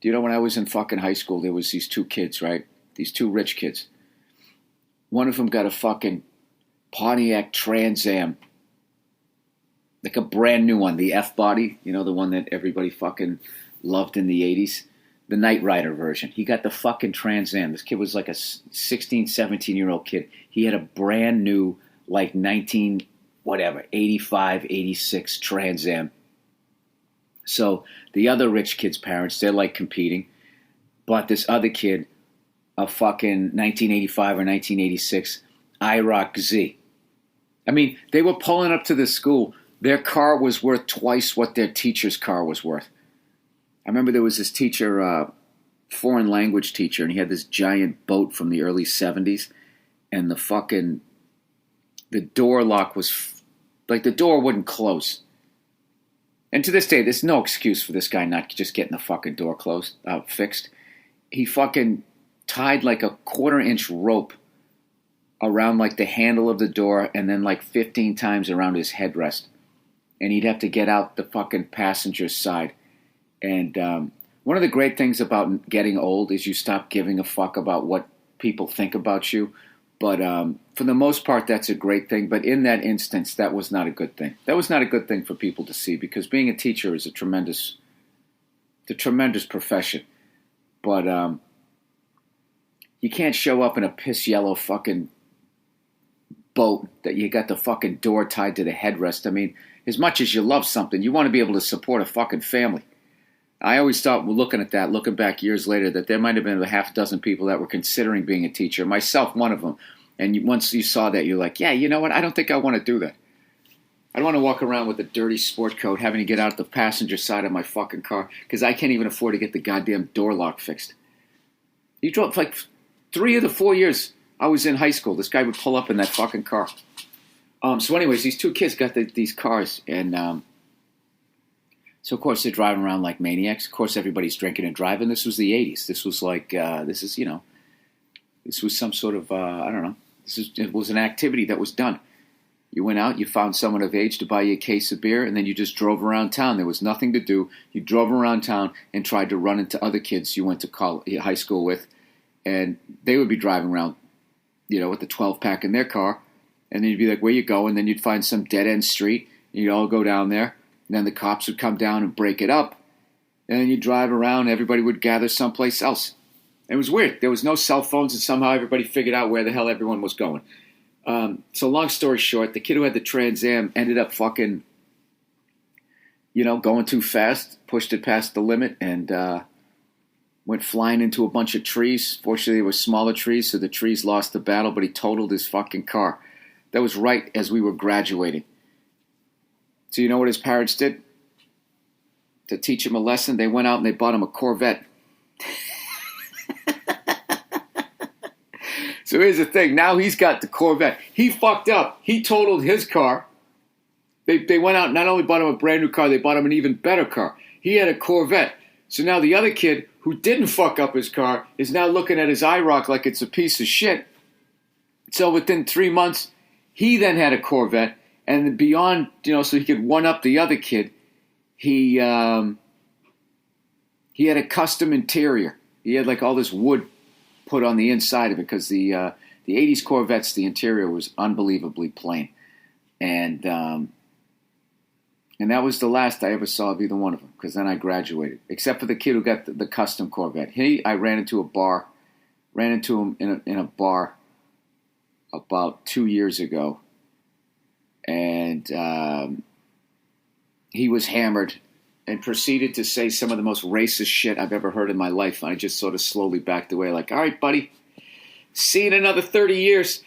Do you know when I was in fucking high school, there was these two kids, right? These two rich kids. One of them got a fucking Pontiac Trans Am, like a brand new one, the F-body, you know, the one that everybody fucking loved in the 80s, the Knight Rider version. He got the fucking Trans Am. This kid was like a 16, 17-year-old kid. He had a brand new, like 85, 86 Trans Am. So the other rich kid's parents, they're like competing, bought this other kid a fucking 1985 or 1986 IROC Z. I mean, they were pulling up to the school. Their car was worth twice what their teacher's car was worth. I remember there was this teacher, foreign language teacher, and he had this giant boat from the early 70s, and the door lock was, like the door wouldn't close. And to this day, there's no excuse for this guy not just getting the fucking door fixed. He fucking tied like a 1/4-inch rope around like the handle of the door and then like 15 times around his headrest. And he'd have to get out the fucking passenger's side. And one of the great things about getting old is you stop giving a fuck about what people think about you. But for the most part, that's a great thing. But in that instance, that was not a good thing. That was not a good thing for people to see, because being a teacher is a tremendous profession. But you can't show up in a piss yellow fucking boat that you got the fucking door tied to the headrest. I mean, as much as you love something, you want to be able to support a fucking family. I always thought, looking back years later, that there might have been a half dozen people that were considering being a teacher, myself one of them. And once you saw that, you're like, yeah, you know what? I don't think I want to do that. I don't want to walk around with a dirty sport coat having to get out the passenger side of my fucking car because I can't even afford to get the goddamn door lock fixed. You drove like 3 of the 4 years I was in high school. This guy would pull up in that fucking car. So anyways, these two kids got these cars, and so of course they're driving around like maniacs. Of course everybody's drinking and driving. This was the 80s. This was like, this was some sort of, I don't know. It was an activity that was done. You went out, you found someone of age to buy you a case of beer, and then you just drove around town. There was nothing to do. You drove around town and tried to run into other kids you went to high school with, and they would be driving around, with the 12-pack in their car, and then you'd be like, where you going? And then you'd find some dead-end street, and you'd all go down there, and then the cops would come down and break it up, and then you'd drive around, and everybody would gather someplace else. It was weird. There was no cell phones, and somehow everybody figured out where the hell everyone was going. So long story short, the kid who had the Trans Am ended up fucking, going too fast, pushed it past the limit, and went flying into a bunch of trees. Fortunately, they were smaller trees, so the trees lost the battle, but he totaled his fucking car. That was right as we were graduating. So you know what his parents did? To teach him a lesson, they went out and they bought him a Corvette. So here's the thing. Now he's got the Corvette. He fucked up. He totaled his car. They went out and not only bought him a brand new car, they bought him an even better car. He had a Corvette. So now the other kid who didn't fuck up his car is now looking at his IROC like it's a piece of shit. So within 3 months, he then had a Corvette. And beyond, so he could one-up the other kid, he had a custom interior. He had like all this wood put on the inside of it because the 80s Corvettes, the interior was unbelievably plain. And that was the last I ever saw of either one of them, because then I graduated. Except for the kid who got the custom Corvette. I ran into him in a bar about 2 years ago. And he was hammered and proceeded to say some of the most racist shit I've ever heard in my life. And I just sort of slowly backed away like, all right, buddy, see you in another 30 years.